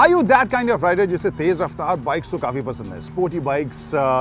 Are you that kind of rider जिसे तेज रफ्तार bikes तो काफ़ी पसंद है, स्पोर्टी बाइक्स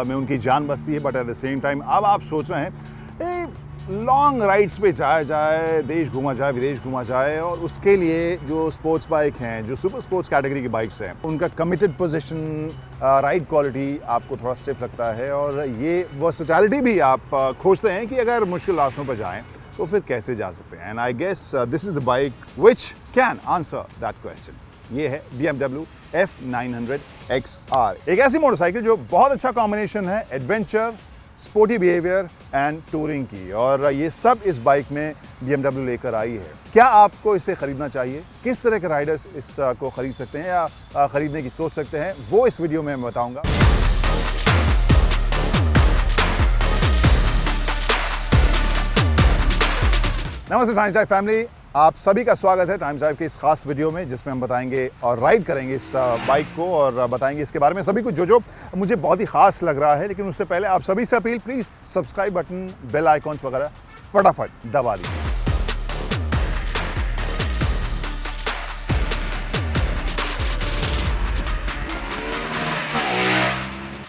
में उनकी जान बसती है, but at the same time अब आप सोच रहे हैं लॉन्ग राइड्स पे जाया जाए, देश घूमा जाए, विदेश घूमा जाए, और उसके लिए जो स्पोर्ट्स बाइक हैं, जो सुपर स्पोर्ट्स कैटेगरी की बाइक्स हैं, उनका कमिटेड पोजीशन, राइड क्वालिटी आपको थोड़ा स्टिफ लगता है, और ये वर्सेटैलिटी भी आप खोजते हैं कि अगर मुश्किल रास्तों पर जाएं तो फिर कैसे जा सकते हैं। And I guess this is the bike which can answer that question. ये है BMW F900 XR, एक ऐसी मोटरसाइकिल जो बहुत अच्छा कॉम्बिनेशन है adventure, sporty behaviour and touring की, और ये सब इस बाइक में BMW लेकर आई है। क्या आपको इसे खरीदना चाहिए? किस तरह के राइडर्स इसको खरीद सकते हैं या खरीदने की सोच सकते हैं, वो इस वीडियो में मैं बताऊंगा। नमस्ते टाइम्स ड्राइव फैमिली, आप सभी का स्वागत है टाइम्स ड्राइव के इस खास वीडियो में, जिसमें हम बताएंगे और राइड करेंगे इस बाइक को और बताएंगे इसके बारे में सभी कुछ जो मुझे बहुत ही खास लग रहा है। लेकिन उससे पहले आप सभी से appeal, please subscribe button, bell icons वगैरह फटाफट दबा दीजिए।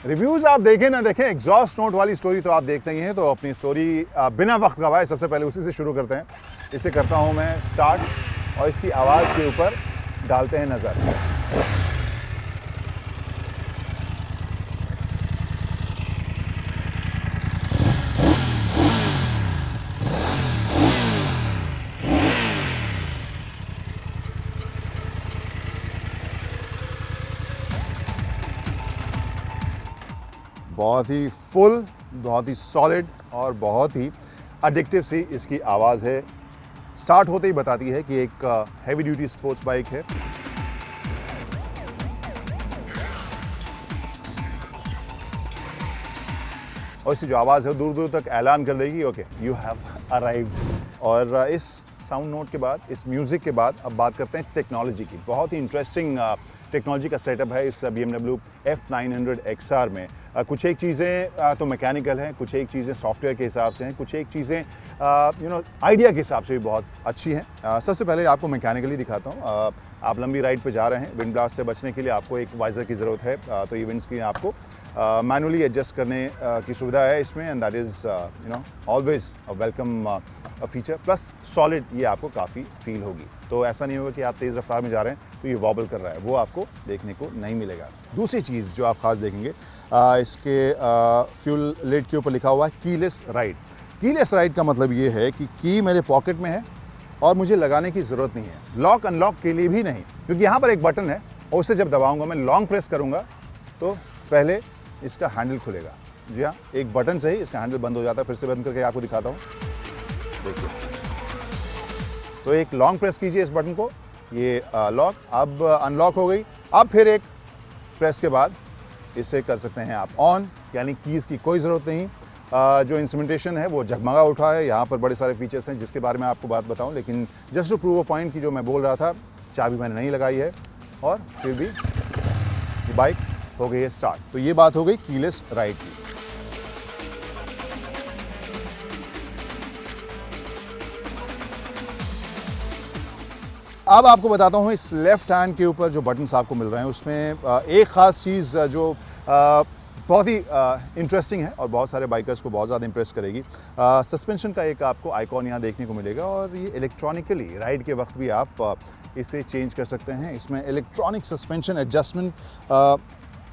रिव्यूज़ आप देखें ना देखें, एग्जॉस्ट नोट वाली स्टोरी तो आप देखते ही हैं, तो अपनी स्टोरी बिना वक्त गवाए सबसे पहले उसी से शुरू करते हैं। इसे करता हूं मैं स्टार्ट और इसकी आवाज़ के ऊपर डालते हैं नज़र। बहुत ही फुल, बहुत ही सॉलिड और बहुत ही एडिक्टिव सी इसकी आवाज़ है। स्टार्ट होते ही बताती है कि एक हैवी ड्यूटी स्पोर्ट्स बाइक है। और इसकी जो आवाज़ है वो दूर दूर तक ऐलान कर देगी, ओके यू हैव अराइव्ड। और इस साउंड नोट के बाद, इस म्यूज़िक के बाद अब बात करते हैं टेक्नोलॉजी की। बहुत ही इंटरेस्टिंग टेक्नोलॉजी का सेटअप है इस BMW F900 XR में। कुछ एक चीज़ें तो मैकेनिकल हैं, कुछ एक चीज़ें सॉफ्टवेयर के हिसाब से हैं, कुछ एक चीज़ें आइडिया के हिसाब से भी बहुत अच्छी हैं। सबसे पहले आपको मैकेनिकली दिखाता हूँ। आप लंबी राइड पे जा रहे हैं, विंड ब्लास्ट से बचने के लिए आपको एक वाइज़र की ज़रूरत है, तो ये विंड स्क्रीन आपको मैनुअली एडजस्ट करने की सुविधा है इसमें, and that is always a welcome feature. Plus solid ये आपको काफ़ी फील होगी, तो ऐसा नहीं होगा कि आप तेज़ रफ्तार में जा रहे हैं तो ये वॉबल कर रहा है, वो आपको देखने को नहीं मिलेगा। दूसरी चीज़ जो आप खास देखेंगे, इसके फ्यूल लिड के ऊपर लिखा हुआ है कीलेस राइड। कीलेस राइड का मतलब ये है कि की मेरे पॉकेट में है और मुझे लगाने की ज़रूरत नहीं है, लॉक अनलॉक के लिए भी नहीं, क्योंकि यहाँ पर एक बटन है और उसे जब दबाऊँगा, मैं लॉन्ग प्रेस करूँगा तो पहले इसका हैंडल खुलेगा। जी हाँ, एक बटन से ही इसका हैंडल बंद हो जाता है। फिर से बंद करके आपको दिखाता हूँ, देखिए। तो एक लॉन्ग प्रेस कीजिए इस बटन को, ये लॉक अब अनलॉक हो गई। अब फिर एक प्रेस के बाद इसे कर सकते हैं आप ऑन, यानी कीज़ की कोई ज़रूरत नहीं। जो इंस्ट्रूमेंटेशन है वो जगमगा उठा है। यहाँ पर बड़े सारे फीचर्स हैं जिसके बारे में आपको बात बताऊँ, लेकिन just to prove a point की जो मैं बोल रहा था, चाबी मैंने नहीं लगाई है और फिर भी ये बाइक हो गई है स्टार्ट। तो ये बात हो गई कीलेस राइड की। अब आपको बताता हूँ इस लेफ्ट हैंड के ऊपर जो बटन्स आपको मिल रहे हैं उसमें एक ख़ास चीज़ जो बहुत ही इंटरेस्टिंग है और बहुत सारे बाइकर्स को बहुत ज़्यादा इंप्रेस करेगी। सस्पेंशन का एक आपको आइकॉन यहाँ देखने को मिलेगा, और ये इलेक्ट्रॉनिकली राइड के वक्त भी आप इसे चेंज कर सकते हैं। इसमें इलेक्ट्रॉनिक सस्पेंशन एडजस्टमेंट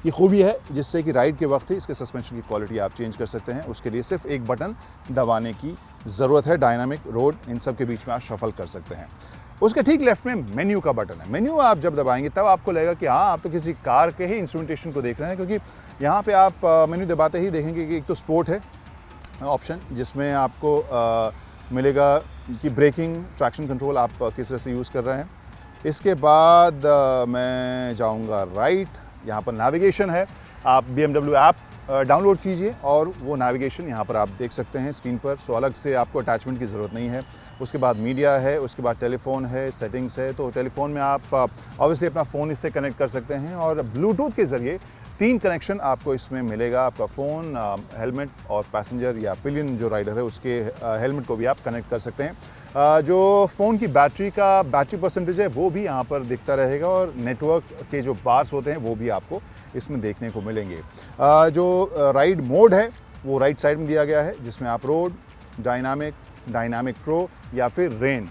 की खूबी है, जिससे कि राइड के वक्त ही इसके सस्पेंशन की क्वालिटी आप चेंज कर सकते हैं। उसके लिए सिर्फ एक बटन दबाने की ज़रूरत है। डायनामिक, रोड, इन सब के बीच में आप शफल कर सकते हैं। उसके ठीक लेफ्ट में मेन्यू का बटन है। मेन्यू आप जब दबाएंगे तब आपको लगेगा कि हाँ, आप तो किसी कार के ही इंस्ट्रूमेंटेशन को देख रहे हैं, क्योंकि यहाँ पे आप मेन्यू दबाते ही देखेंगे कि एक तो स्पोर्ट है ऑप्शन, जिसमें आपको मिलेगा कि ब्रेकिंग, ट्रैक्शन कंट्रोल आप किस तरह से यूज़ कर रहे हैं। इसके बाद मैं जाऊँगा राइट, यहाँ पर नेविगेशन है। आप BMW ऐप डाउनलोड कीजिए और वो नेविगेशन यहाँ पर आप देख सकते हैं स्क्रीन पर, सो अलग से आपको अटैचमेंट की ज़रूरत नहीं है। उसके बाद मीडिया है, उसके बाद टेलीफोन है, सेटिंग्स है। तो टेलीफोन में आप ऑब्वियसली अपना फ़ोन इससे कनेक्ट कर सकते हैं, और ब्लूटूथ के ज़रिए 3 कनेक्शन आपको इसमें मिलेगा, आपका फ़ोन, हेलमेट और पैसेंजर या पिलियन जो राइडर है उसके हेलमेट को भी आप कनेक्ट कर सकते हैं। जो फ़ोन की बैटरी परसेंटेज है वो भी यहाँ पर दिखता रहेगा और नेटवर्क के जो बार्स होते हैं वो भी आपको इसमें देखने को मिलेंगे। जो राइड मोड है वो राइट साइड में दिया गया है, जिसमें आप रोड, डायनामिक प्रो या फिर रेन,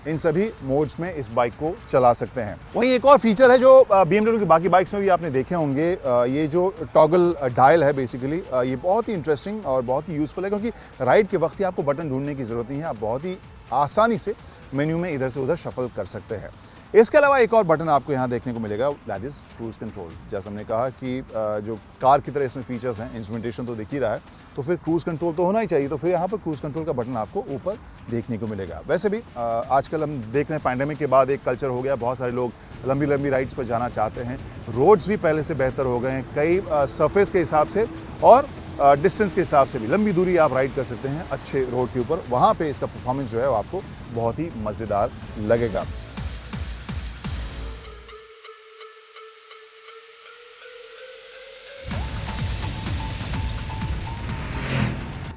इन सभी मोड्स में इस बाइक को चला सकते हैं। वहीं एक और फीचर है जो BMW की बाकी बाइक्स में भी आपने देखे होंगे, ये जो टॉगल डायल है बेसिकली, ये बहुत ही इंटरेस्टिंग और बहुत ही यूज़फुल है, क्योंकि राइड के वक्त ही आपको बटन ढूंढने की ज़रूरत नहीं है, आप बहुत ही आसानी से मेन्यू में इधर से उधर शफल कर सकते हैं। इसके अलावा एक और बटन आपको यहाँ देखने को मिलेगा, दैट इज़ क्रूज़ कंट्रोल। जैसा हमने कहा कि जो कार की तरह इसमें फीचर्स हैं, इंस्ट्रूमेंटेशन तो दिख ही रहा है, तो फिर क्रूज़ कंट्रोल तो होना ही चाहिए, तो फिर यहाँ पर क्रूज़ कंट्रोल का बटन आपको ऊपर देखने को मिलेगा। वैसे भी आजकल हम देख रहे हैं पैंडेमिक के बाद एक कल्चर हो गया, बहुत सारे लोग लंबी लंबी राइड्स पर जाना चाहते हैं। रोड्स भी पहले से बेहतर हो गए हैं, कई सरफेस के हिसाब से और डिस्टेंस के हिसाब से भी लंबी दूरी आप राइड कर सकते हैं अच्छे रोड के ऊपर। वहाँ पे इसका परफॉर्मेंस जो है वो आपको बहुत ही मज़ेदार लगेगा।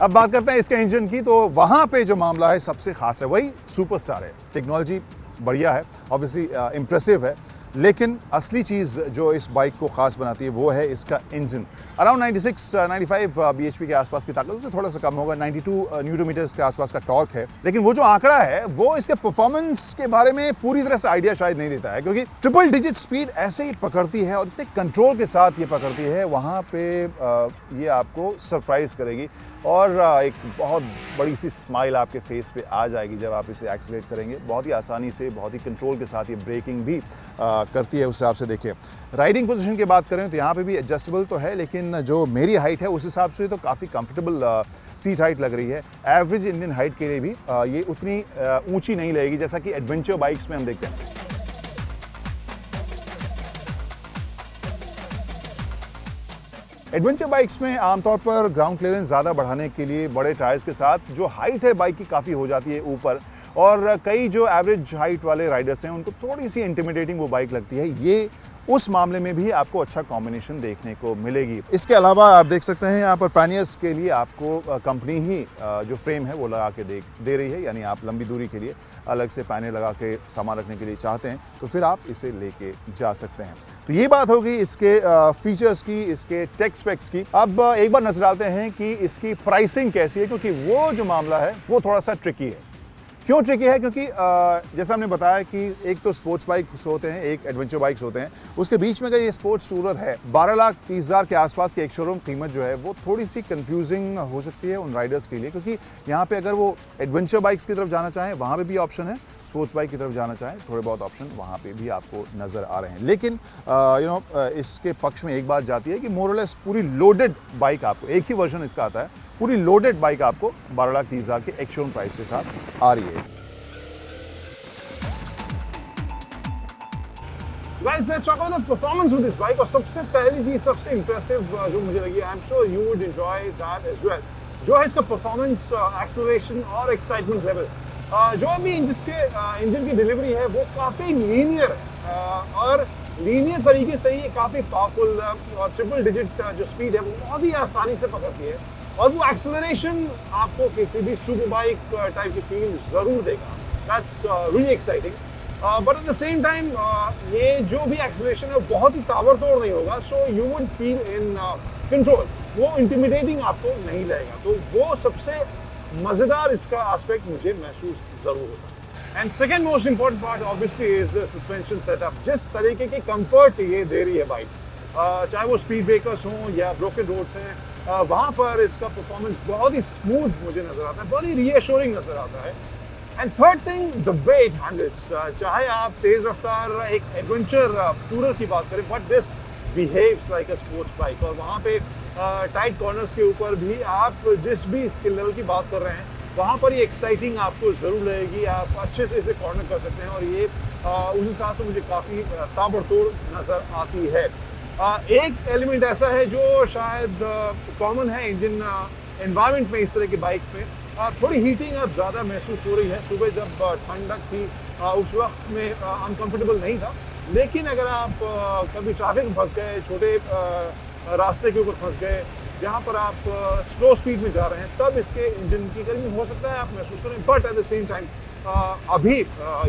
अब बात करते हैं इसके इंजन की, तो वहाँ पे जो मामला है सबसे खास है, वही सुपरस्टार है। टेक्नोलॉजी बढ़िया है, ऑब्वियसली इम्प्रेसिव है, लेकिन असली चीज़ जो इस बाइक को ख़ास बनाती है वो है इसका इंजन। अराउंड 96-95 bhp के आसपास की ताकत, उससे थोड़ा सा कम होगा, 92 न्यूटन मीटर्स के आसपास का टॉर्क है। लेकिन वो जो आंकड़ा है वो इसके परफॉर्मेंस के बारे में पूरी तरह से आइडिया शायद नहीं देता है, क्योंकि ट्रिपल डिजिट स्पीड ऐसे ही पकड़ती है और इतने कंट्रोल के साथ ये पकड़ती है, वहाँ पे ये आपको सरप्राइज़ करेगी और एक बहुत बड़ी सी स्माइल आपके फेस पे आ जाएगी जब आप इसे एक्सीलरेट करेंगे। बहुत ही आसानी से, बहुत ही कंट्रोल के साथ ये ब्रेकिंग भी करती है। उस हिसाब से देखिए, राइडिंग पोजीशन की बात करें तो यहाँ पे भी एडजस्टेबल तो है, लेकिन जो मेरी हाइट है उस हिसाब से तो काफ़ी कंफर्टेबल सीट हाइट लग रही है। एवरेज इंडियन हाइट के लिए भी ये उतनी ऊंची नहीं लगेगी जैसा कि एडवेंचर बाइक्स में हम देखते हैं। एडवेंचर बाइक्स में आमतौर पर ग्राउंड क्लियरेंस ज़्यादा बढ़ाने के लिए बड़े टायर्स के साथ जो हाइट है बाइक की काफ़ी हो जाती है ऊपर, और कई जो एवरेज हाइट वाले राइडर्स हैं उनको थोड़ी सी इंटिमिडेटिंग वो बाइक लगती है। ये उस मामले में भी आपको अच्छा कॉम्बिनेशन देखने को मिलेगी। इसके अलावा आप देख सकते हैं यहाँ पर पैनियर्स के लिए आपको कंपनी ही जो फ्रेम है वो लगा के दे रही है, यानी आप लंबी दूरी के लिए अलग से पैनियर लगा के सामान रखने के लिए चाहते हैं तो फिर आप इसे लेके जा सकते हैं। तो ये बात होगी इसके फीचर्स की, इसके टेक स्पेक्स की। अब एक बार नजर डालते हैं कि इसकी प्राइसिंग कैसी है, क्योंकि वो जो मामला है वो थोड़ा सा ट्रिकी है। क्यों ट्रिकी है? क्योंकि जैसा हमने बताया कि एक तो स्पोर्ट्स बाइक्स होते हैं, एक एडवेंचर बाइक्स होते हैं, उसके बीच में का ये स्पोर्ट्स टूरर है। 12,30,000 के आसपास की एक शोरूम कीमत जो है वो थोड़ी सी कंफ्यूजिंग हो सकती है उन राइडर्स के लिए, क्योंकि यहाँ पे अगर वो एडवेंचर बाइक्स की तरफ जाना चाहें वहाँ पे भी ऑप्शन है, स्पोर्ट्स बाइक की तरफ जाना चाहें थोड़े बहुत ऑप्शन वहाँ पे भी आपको नज़र आ रहे हैं। लेकिन इसके पक्ष में एक बात जाती है कि मोर और लेस पूरी लोडेड बाइक आपको, एक ही वर्जन इसका आता है, पूरी लोडेड बाइक आपको 12,30,000 के एक शोरूम प्राइस के साथ आ रही है। Guys, let's talk about the performance of this bike. और सबसे पहली चीज, सबसे इंप्रेसिव जो मुझे लगी, I am sure you would enjoy that as well, जो है इसका परफॉर्मेंस, एक्सेलरेशन और एक्साइटमेंट लेवल। जो भी इंजन की डिलीवरी है वो काफ़ी लीनियर है और लीनियर तरीके से ही काफ़ी पावरफुल और ट्रिपल डिजिट जो स्पीड है वो बहुत ही आसानी से पकड़ती है, और वो एक्सेलरेशन आपको किसी भी सुपर बाइक टाइप की फील ज़रूर देगा। That's really exciting. But at the same time ये जो भी एक्सेलरेशन है बहुत ही ताबड़तोड़ नहीं होगा, so you would feel in control, वो इंटिमिडेटिंग आपको नहीं लगेगा। तो वो सबसे मज़ेदार इसका एस्पेक्ट मुझे महसूस ज़रूर होता है। And second most important part obviously is the suspension setup. जिस तरीके की कंफर्ट ये दे रही है बाइक, चाहे वो स्पीड ब्रेकर्स हों या ब्रोकन रोड्स हैं, वहाँ पर इसका परफॉर्मेंस बहुत ही स्मूथ मुझे नज़र आता है, बहुत ही रीअश्योरिंग नज़र आता है। And third thing, the way it handles, चाहे आप तेज़ रफ्तार एक एडवेंचर टूरर की बात करें, but this behaves like a sports bike, और वहाँ पे टाइट कॉर्नर्स के ऊपर भी आप जिस भी स्किल लेवल की बात कर रहे हैं वहाँ पर ये एक्साइटिंग आपको ज़रूर लगेगी, आप अच्छे से इसे कॉर्नर कर सकते हैं, और ये उस हिसाब से मुझे काफ़ी ताबड़तोड़ नज़र आती है। एक एलिमेंट ऐसा है जो शायद कॉमन है इंजन एनवायरनमेंट में, इस तरह की बाइक्स में थोड़ी हीटिंग अब ज़्यादा महसूस हो रही है। सुबह जब ठंडक थी उस वक्त में अनकंफर्टेबल नहीं था, लेकिन अगर आप कभी ट्रैफिक में फंस गए, छोटे रास्ते के ऊपर फंस गए, जहाँ पर आप स्लो स्पीड में जा रहे हैं, तब इसके इंजन की गर्मी हो सकता है आप महसूस करें। But at the same time अभी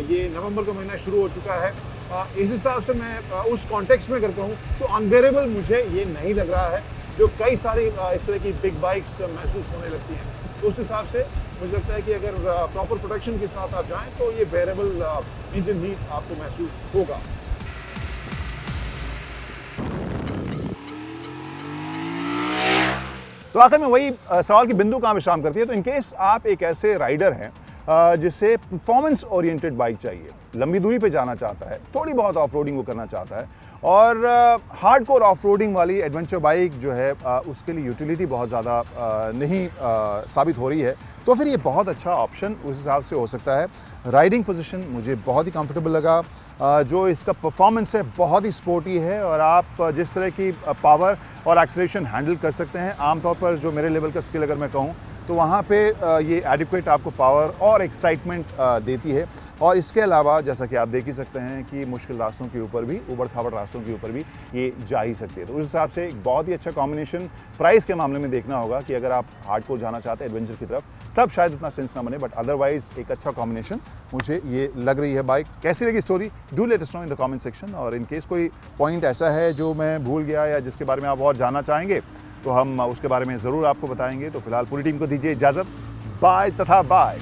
ये नवंबर का महीना शुरू हो चुका है, इस हिसाब से मैं उस कॉन्टेक्स्ट में अगर कहूँ तो अनबेरेबल मुझे ये नहीं लग रहा है, जो कई सारी इस तरह की बिग बाइक्स महसूस होने लगती हैं। तो उस हिसाब से मुझे लगता है कि अगर प्रॉपर प्रोटेक्शन के साथ आप जाएं तो ये बेरेबल इंजन हीट आपको महसूस होगा। तो आखिर में वही सवाल की बिंदु कहाँ विश्राम करती है। तो इनकेस आप एक ऐसे राइडर हैं जिसे परफॉर्मेंस ओरिएंटेड बाइक चाहिए, लंबी दूरी पे जाना चाहता है, थोड़ी बहुत ऑफ रोडिंग वो करना चाहता है, और हार्डकोर ऑफ रोडिंग वाली एडवेंचर बाइक जो है उसके लिए यूटिलिटी बहुत ज़्यादा नहीं साबित हो रही है, तो फिर ये बहुत अच्छा ऑप्शन उस हिसाब से हो सकता है। राइडिंग पोजीशन मुझे बहुत ही कंफर्टेबल लगा, जो इसका परफॉर्मेंस है बहुत ही स्पोर्टी है, और आप जिस तरह की पावर और एक्सेलरेशन हैंडल कर सकते हैं, आमतौर पर जो मेरे लेवल का स्किल अगर मैं कहूँ तो वहाँ पे ये एडिक्वेट आपको पावर और एक्साइटमेंट देती है। और इसके अलावा जैसा कि आप देख ही सकते हैं कि मुश्किल रास्तों के ऊपर भी, उबड़-खाबड़ रास्तों के ऊपर भी ये जा ही सकती है। तो उस हिसाब से एक बहुत ही अच्छा कॉम्बिनेशन। प्राइस के मामले में देखना होगा कि अगर आप हार्डकोर जाना चाहते हैं एडवेंचर की तरफ, तब शायद उतना सेंस ना बने, बट अदरवाइज एक अच्छा कॉम्बिनेशन मुझे ये लग रही है बाइक। कैसी लगी story, do let us know in the comment section. और इन केस कोई पॉइंट ऐसा है जो मैं भूल गया या जिसके बारे में आप और जानना चाहेंगे तो हम उसके बारे में ज़रूर आपको बताएंगे। तो फिलहाल पूरी टीम को दीजिए इजाज़त, बाय तथा बाय।